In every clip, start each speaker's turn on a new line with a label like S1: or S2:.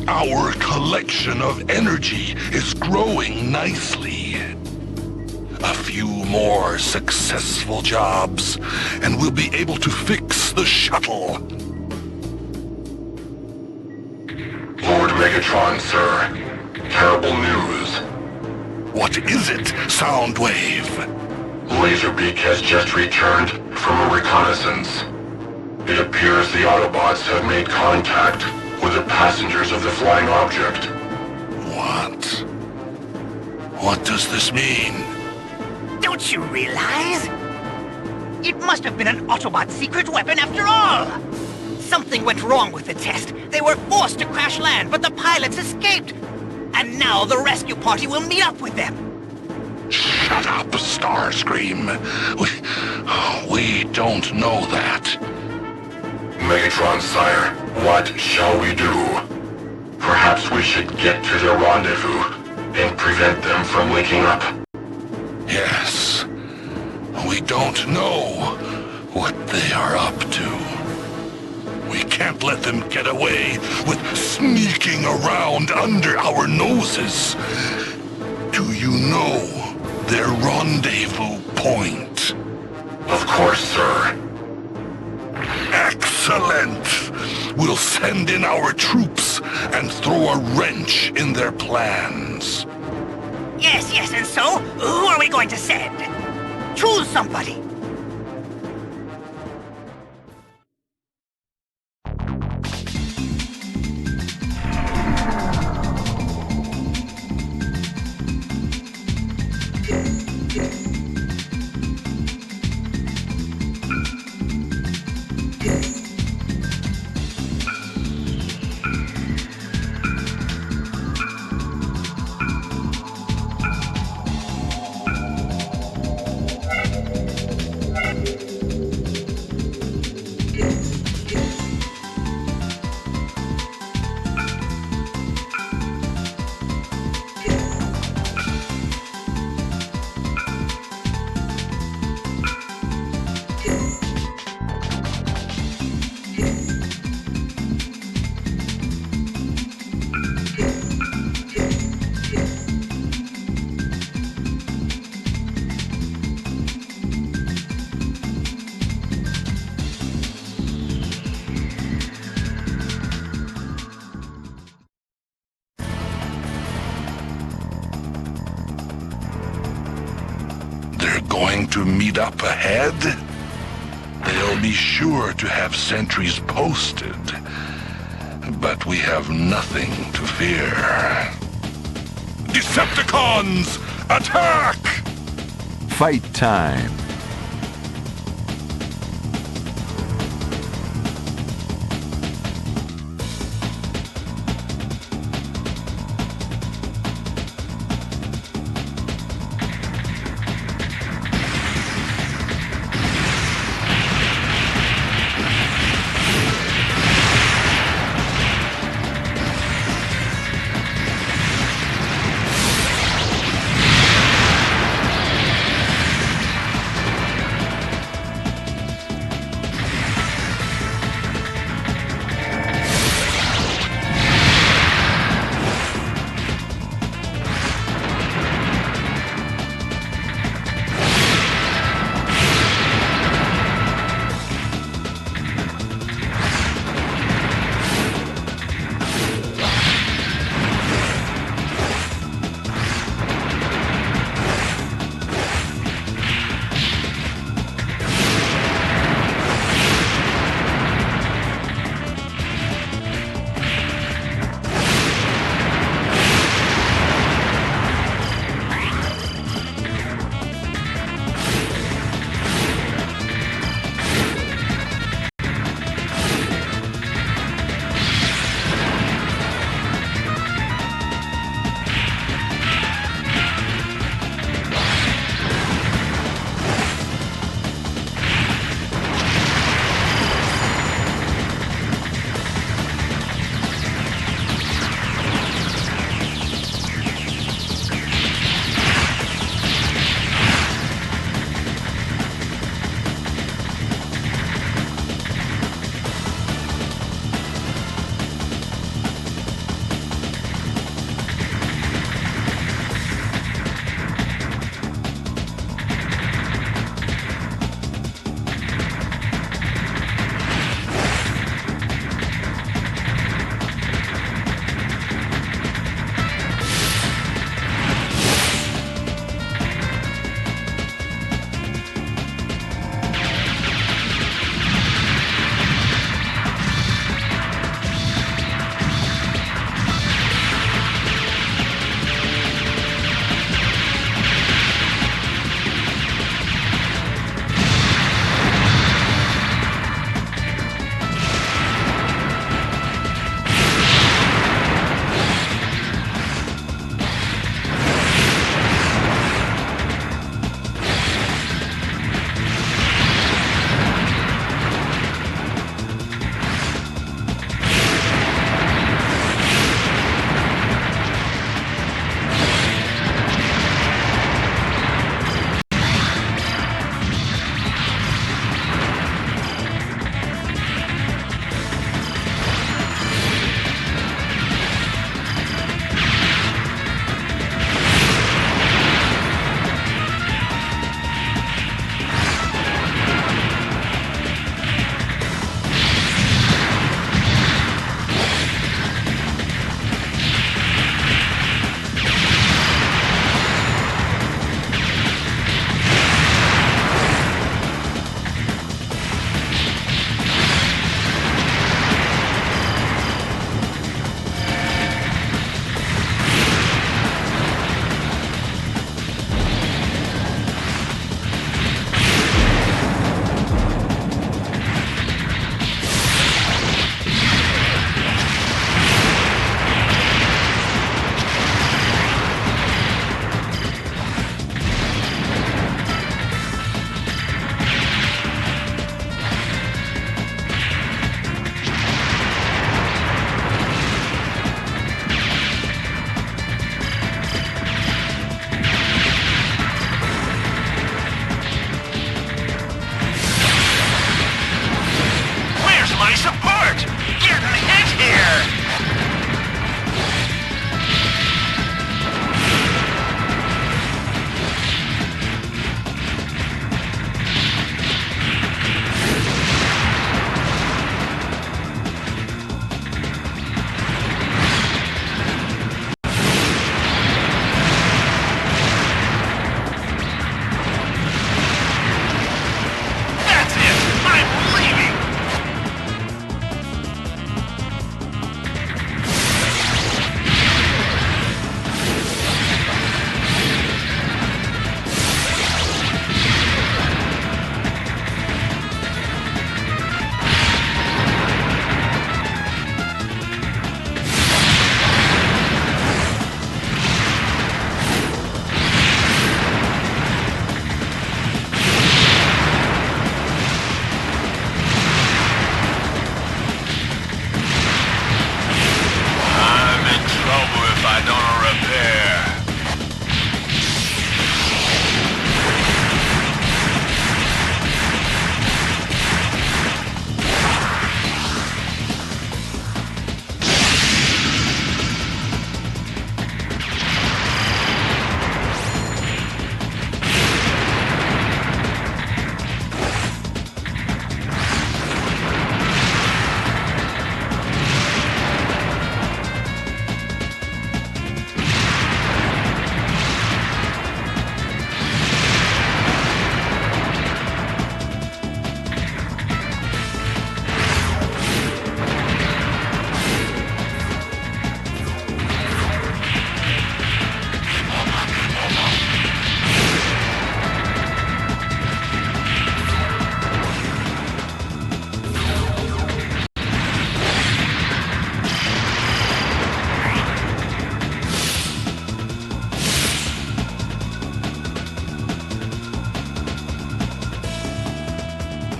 S1: Our collection of energy is growing nicely. A few more successful jobs, and we'll be able to fix the shuttle.
S2: Lord Megatron, sir. Terrible news.
S1: What is it, Soundwave?
S2: Laserbeak has just returned from a reconnaissance. It appears the Autobots have made contact with the passengers of the flying object.
S1: What? What does this mean?
S3: Don't you realize? It must have been an Autobot secret weapon after all! Something went wrong with the test. They were forced to crash land, but the pilots escaped. And now the rescue party will meet up with them.
S1: Shut up, Starscream. We don't know that.
S2: Megatron, sire, what shall we do? Perhaps we should get to their rendezvous and prevent them from linking up.
S1: Yes. We don't know what they are up to. We can't let them get away with sneaking around under our noses. Do you know their rendezvous point?
S2: Of course, sir.
S1: Excellent! We'll send in our troops and throw a wrench in their plans.
S3: Yes, and so, who are we going to send? Choose somebody.
S1: Going to meet up ahead? They'll be sure to have sentries posted, but we have nothing to fear. Decepticons, attack!
S4: Fight time.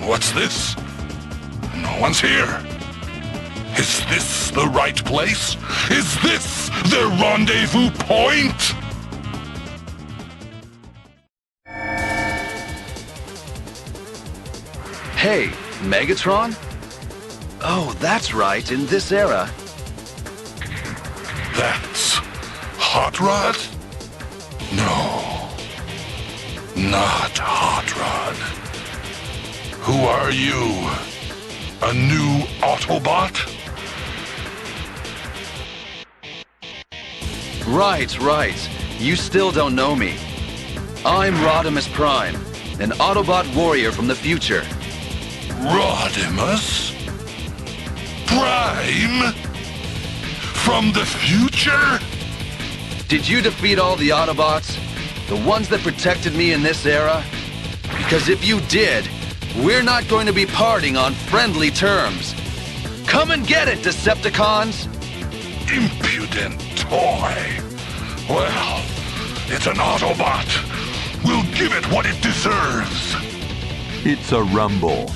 S1: What's this? No one's here. Is this the right place? Is this the rendezvous point?
S5: Hey, Megatron? Oh, that's right, in this era.
S1: That's Hot Rod? No, not Hot Rod. Who are you? A new Autobot?
S5: Right. You still don't know me. I'm Rodimus Prime, an Autobot warrior from the future.
S1: Rodimus? Prime? From the future?
S5: Did you defeat all the Autobots? The ones that protected me in this era? Because if you did, we're not going to be parting on friendly terms. Come and get it, Decepticons!
S1: Impudent toy. Well, it's an Autobot. We'll give it what it deserves.
S4: It's a rumble.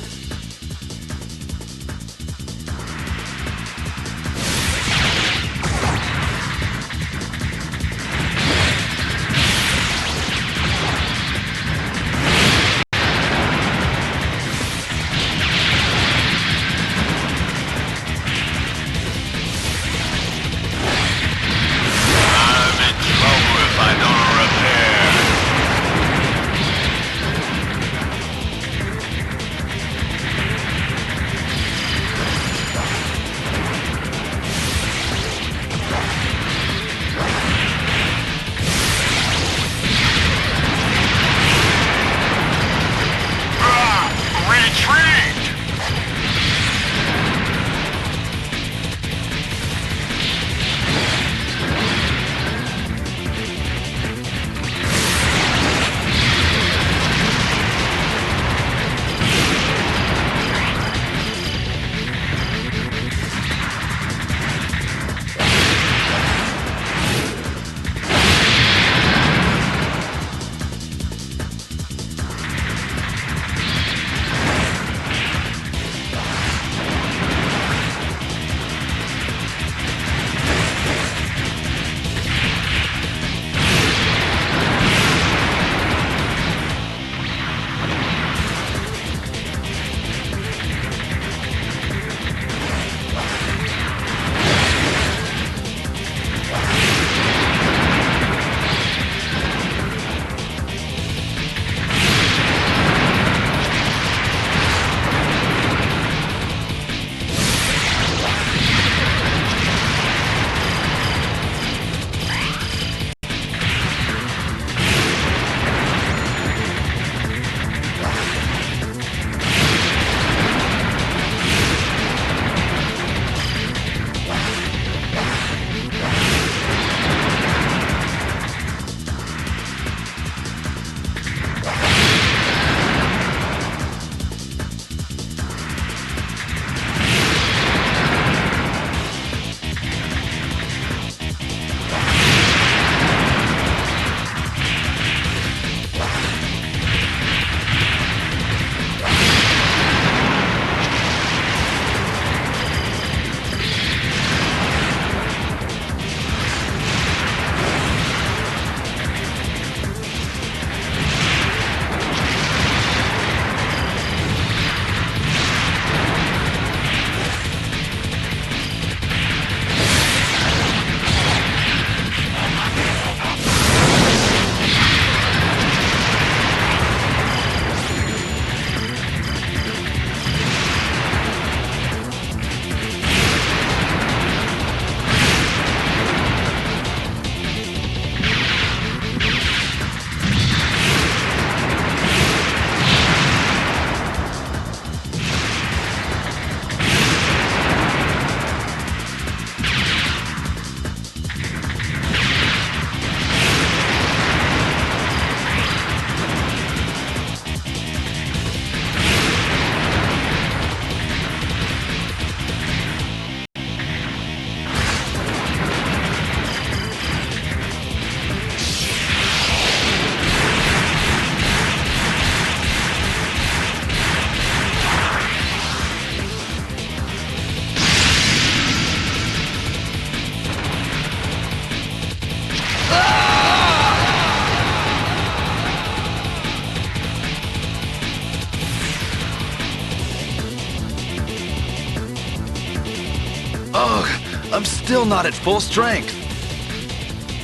S5: Ugh, I'm still not at full strength.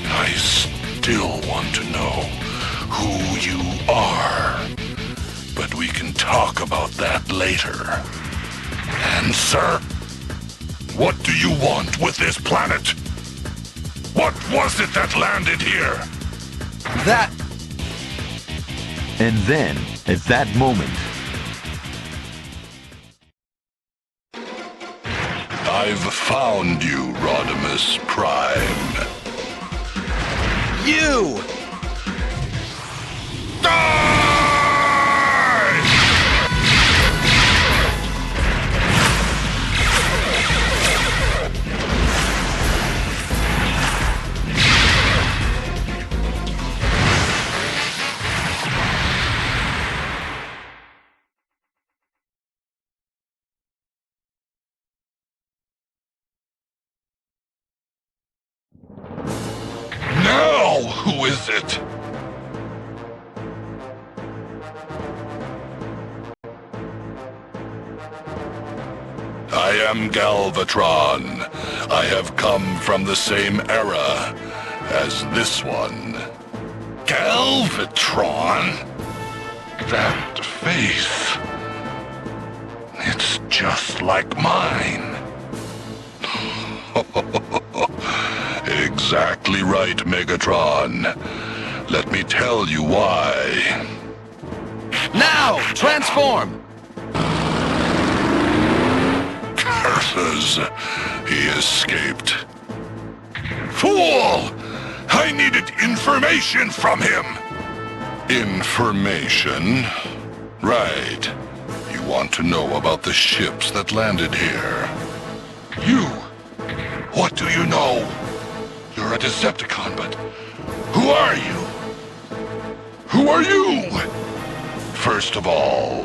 S1: I still want to know who you are. But we can talk about that later. And, sir, what do you want with this planet? What was it that landed here?
S5: That...
S4: And then, at that moment,
S1: I've found you, Rodimus Prime.
S5: You!
S1: Now, who is it? I am Galvatron. I have come from the same era as this one. Galvatron? That face... it's just like mine. Exactly right, Megatron. Let me tell you why.
S5: Now! Transform!
S1: Curses! He escaped. Fool! I needed information from him! Information? Right. You want to know about the ships that landed here. You! What do you know? You're a Decepticon, but who are you? Who are you? First of all,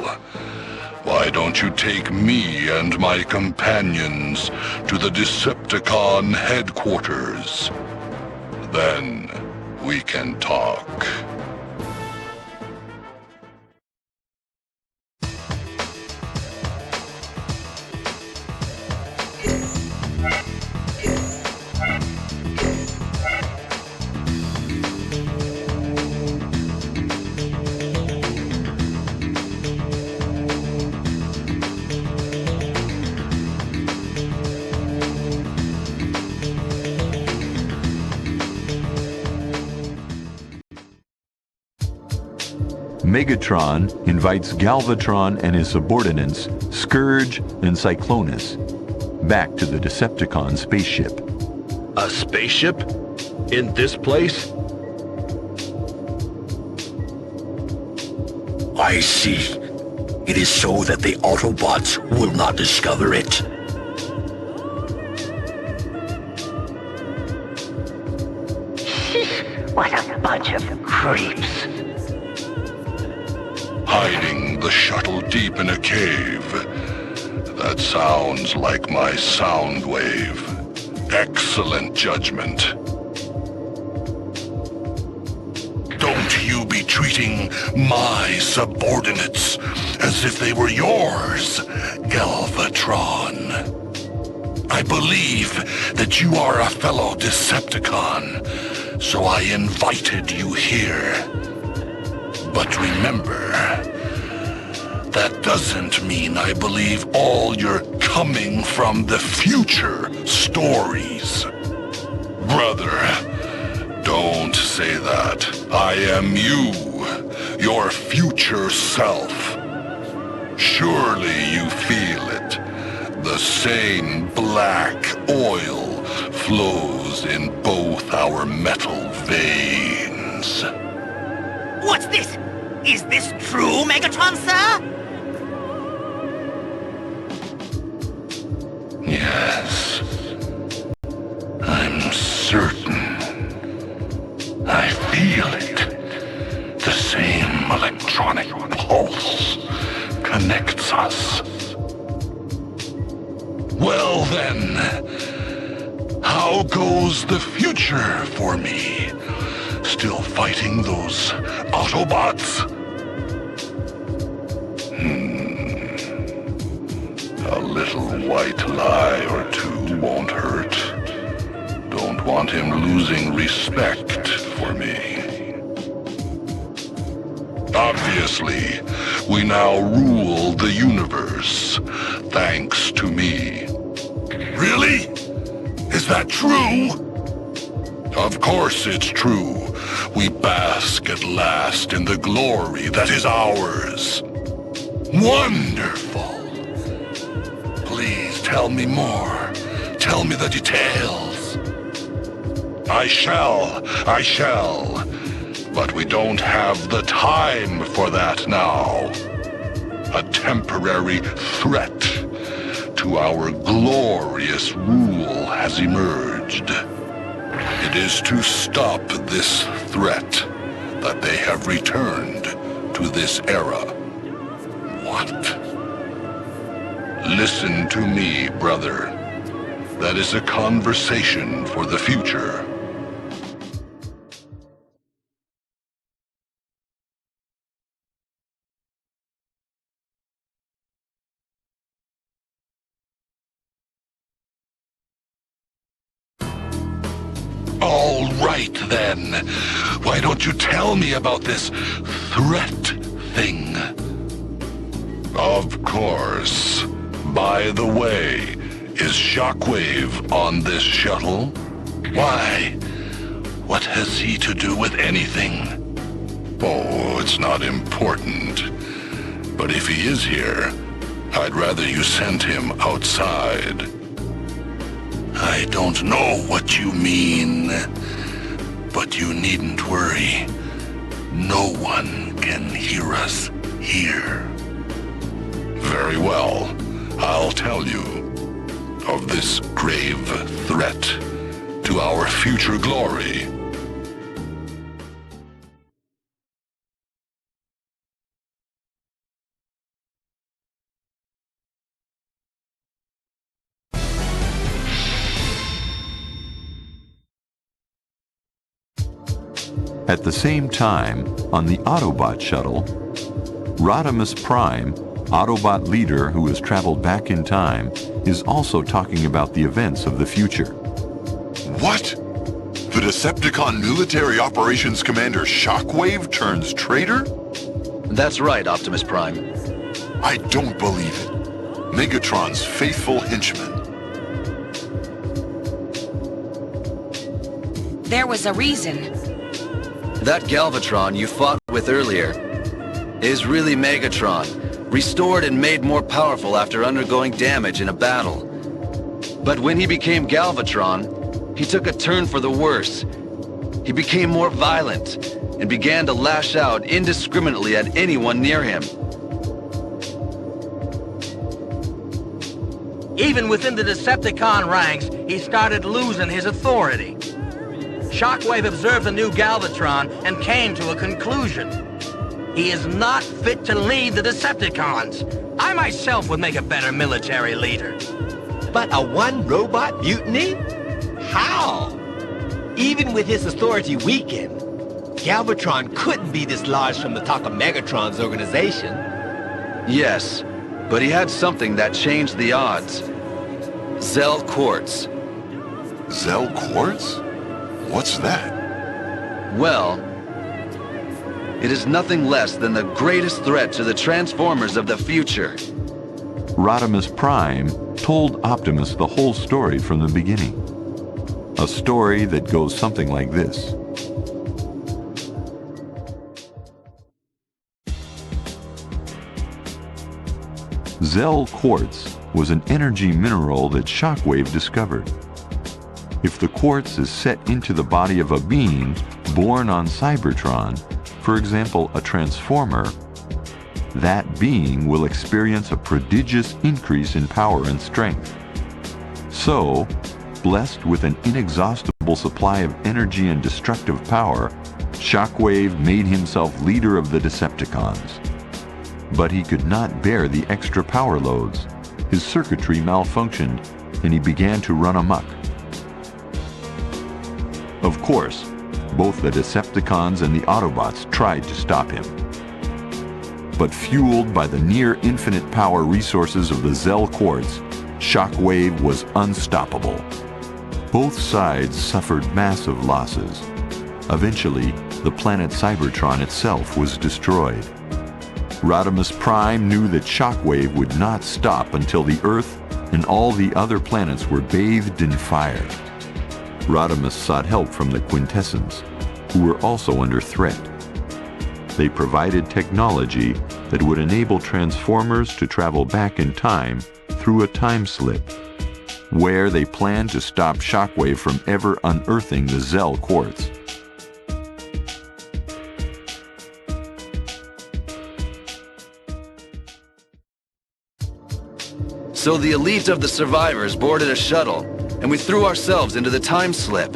S1: why don't you take me and my companions to the Decepticon headquarters? Then we can talk.
S4: Megatron invites Galvatron and his subordinates, Scourge and Cyclonus, back to the Decepticon spaceship.
S6: A spaceship? In this place?
S7: I see. It is so that the Autobots will not discover it.
S3: What a bunch of creeps.
S1: Hiding the shuttle deep in a cave. That sounds like my sound wave. Excellent judgment. Don't you be treating my subordinates as if they were yours, Galvatron. I believe that you are a fellow Decepticon, so I invited you here. But remember, that doesn't mean I believe all your coming from the future stories. Brother, don't say that. I am you, your future self. Surely you feel it. The same black oil flows in both our metal veins.
S3: What's this? Is this true, Megatron, sir?
S1: Yes. I'm certain. I feel it. The same electronic pulse connects us. Well then, how goes the future for me? Still fighting those Autobots? A little white lie or two. won't hurt. Don't want him losing respect for me. Obviously, we now rule the universe, thanks to me. Really? Is that true? Of course it's true. We bask at last in the glory that is ours. Wonderful. Please tell me more. Tell me the details. I shall. But we don't have the time for that now. A temporary threat to our glorious rule has emerged. It is to stop this threat that they have returned to this era. What? Listen to me, brother. That is a conversation for the future. All right, then. Why don't you tell me about this threat thing? Of course. By the way, is Shockwave on this shuttle? Why? What has he to do with anything? Oh, it's not important. But if he is here, I'd rather you sent him outside. I don't know what you mean, but you needn't worry. No one can hear us here. Very well. I'll tell you of this grave threat to our future glory.
S4: At the same time, on the Autobot shuttle, Rodimus Prime, Autobot leader who has traveled back in time, is also talking about the events of the future.
S8: What? The Decepticon Military Operations Commander Shockwave turns traitor?
S5: That's right, Optimus Prime.
S8: I don't believe it. Megatron's faithful henchman.
S9: There was a reason.
S5: That Galvatron you fought with earlier is really Megatron, restored and made more powerful after undergoing damage in a battle. But when he became Galvatron, he took a turn for the worse. He became more violent and began to lash out indiscriminately at anyone near him.
S10: Even within the Decepticon ranks, he started losing his authority. Shockwave observed the new Galvatron and came to a conclusion. He is not fit to lead the Decepticons. I myself would make a better military leader.
S11: But a one-robot mutiny? How? Even with his authority weakened, Galvatron couldn't be dislodged from the top of Megatron's organization.
S5: Yes, but he had something that changed the odds. Zell Quartz.
S8: Zell Quartz? What's that?
S5: Well, it is nothing less than the greatest threat to the Transformers of the future.
S4: Rodimus Prime told Optimus the whole story from the beginning. A story that goes something like this. Zell Quartz was an energy mineral that Shockwave discovered. If the quartz is set into the body of a being born on Cybertron, for example, a Transformer, that being will experience a prodigious increase in power and strength. So, blessed with an inexhaustible supply of energy and destructive power, Shockwave made himself leader of the Decepticons. But he could not bear the extra power loads. His circuitry malfunctioned, and he began to run amok. Of course, both the Decepticons and the Autobots tried to stop him. But fueled by the near-infinite power resources of the Zell Quartz, Shockwave was unstoppable. Both sides suffered massive losses. Eventually, the planet Cybertron itself was destroyed. Rodimus Prime knew that Shockwave would not stop until the Earth and all the other planets were bathed in fire. Rodimus sought help from the Quintessence, who were also under threat. They provided technology that would enable Transformers to travel back in time through a time slip, where they planned to stop Shockwave from ever unearthing the Zell Quartz.
S5: So the elite of the survivors boarded a shuttle, and we threw ourselves into the time slip.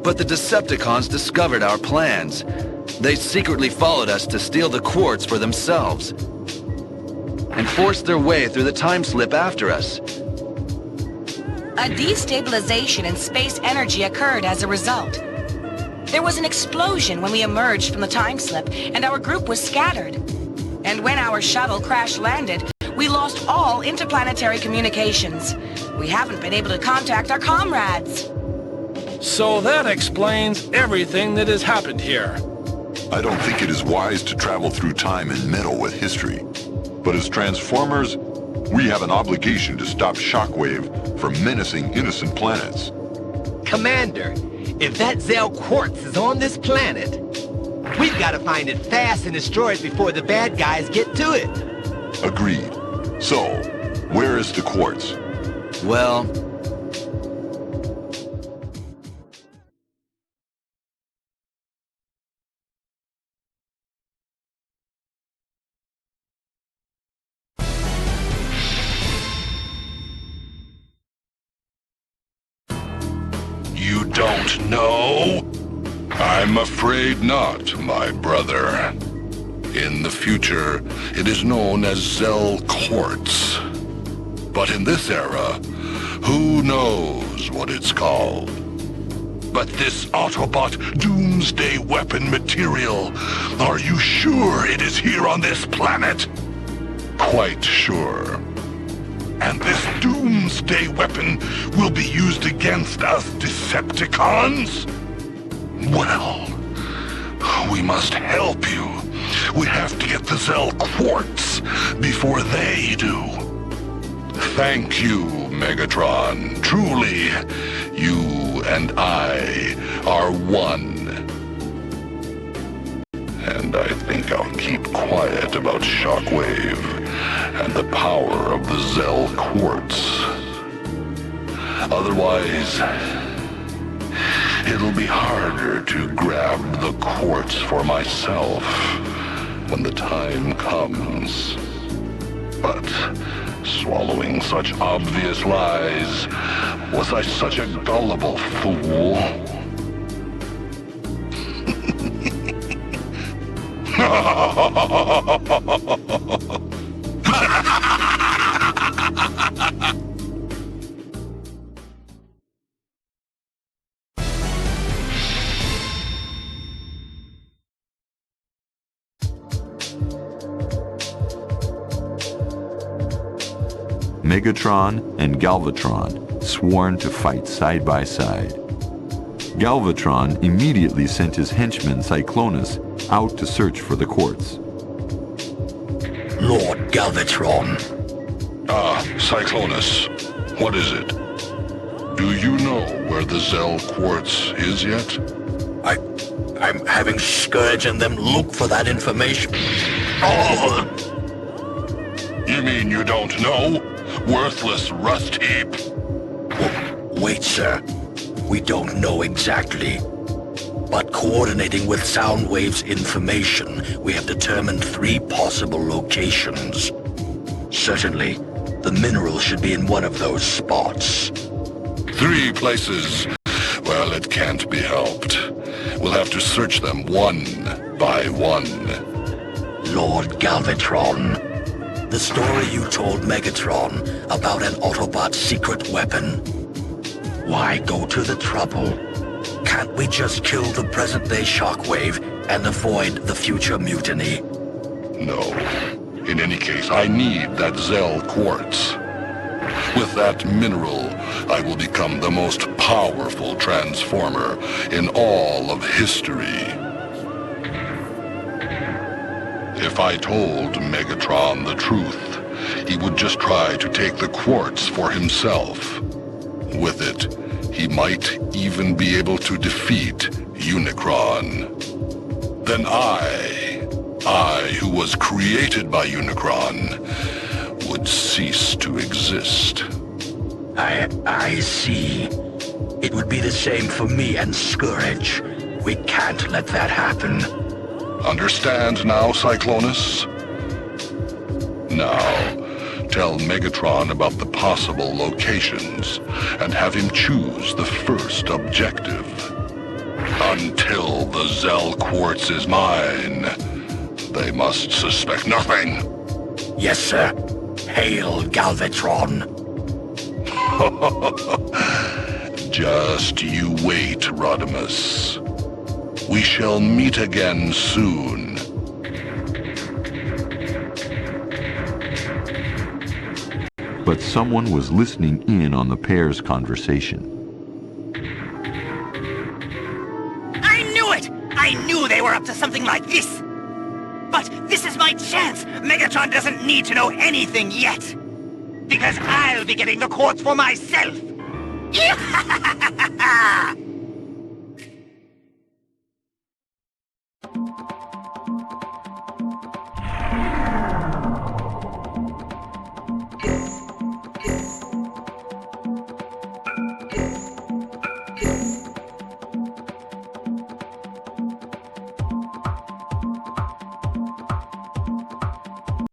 S5: But the Decepticons discovered our plans. They secretly followed us to steal the quartz for themselves, and forced their way through the time slip after us.
S9: A destabilization in space energy occurred as a result. There was an explosion when we emerged from the time slip, and our group was scattered. And when our shuttle crash-landed, we lost all interplanetary communications. We haven't been able to contact our comrades.
S12: So that explains everything that has happened here.
S8: I don't think it is wise to travel through time and meddle with history. But as Transformers, we have an obligation to stop Shockwave from menacing innocent planets.
S11: Commander, if that Zell Quartz is on this planet, we've got to find it fast and destroy it before the bad guys get to it.
S8: Agreed. So, where is the quartz?
S5: Well...
S1: You don't know? I'm afraid not, my brother. In the future, it is known as Zell Quartz. But in this era, who knows what it's called? But this Autobot doomsday weapon material, are you sure it is here on this planet? Quite sure. And this doomsday weapon will be used against us Decepticons? Well, we must help you. We have to get the Zell Quartz before they do. Thank you, Megatron. Truly, you and I are one. And I think I'll keep quiet about Shockwave and the power of the Zell Quartz. Otherwise, it'll be harder to grab the quartz for myself when the time comes. But swallowing such obvious lies, was I such a gullible fool?
S4: Megatron and Galvatron sworn to fight side by side. Galvatron immediately sent his henchman Cyclonus out to search for the quartz.
S7: Lord Galvatron.
S1: Cyclonus, what is it? Do you know where the Zell Quartz is yet?
S7: I'm having Scourge and them look for that information. Oh!
S1: You mean you don't know? Worthless rust heap.
S7: Wait, sir. We don't know exactly. But coordinating with Soundwave's information, we have determined 3 possible locations. Certainly, the mineral should be in one of those spots.
S1: 3 places. Well, it can't be helped. We'll have to search them one by one.
S7: Lord Galvatron, the story you told Megatron about an Autobot secret weapon. Why go to the trouble? Can't we just kill the present-day Shockwave and avoid the future mutiny?
S1: No. In any case, I need that Zell quartz. With that mineral, I will become the most powerful transformer in all of history. If I told Megatron the truth, he would just try to take the quartz for himself. With it, he might even be able to defeat Unicron. Then I who was created by Unicron, would cease to exist.
S7: I see. It would be the same for me and Scourge. We can't let that happen.
S1: Understand now, Cyclonus? Now, tell Megatron about the possible locations, and have him choose the first objective. Until the Zell quartz is mine, they must suspect nothing.
S7: Yes, sir. Hail, Galvatron.
S1: Just you wait, Rodimus. We shall meet again soon.
S4: But someone was listening in on the pair's conversation.
S3: I knew it! I knew they were up to something like this! But this is my chance! Megatron doesn't need to know anything yet! Because I'll be getting the quartz for myself!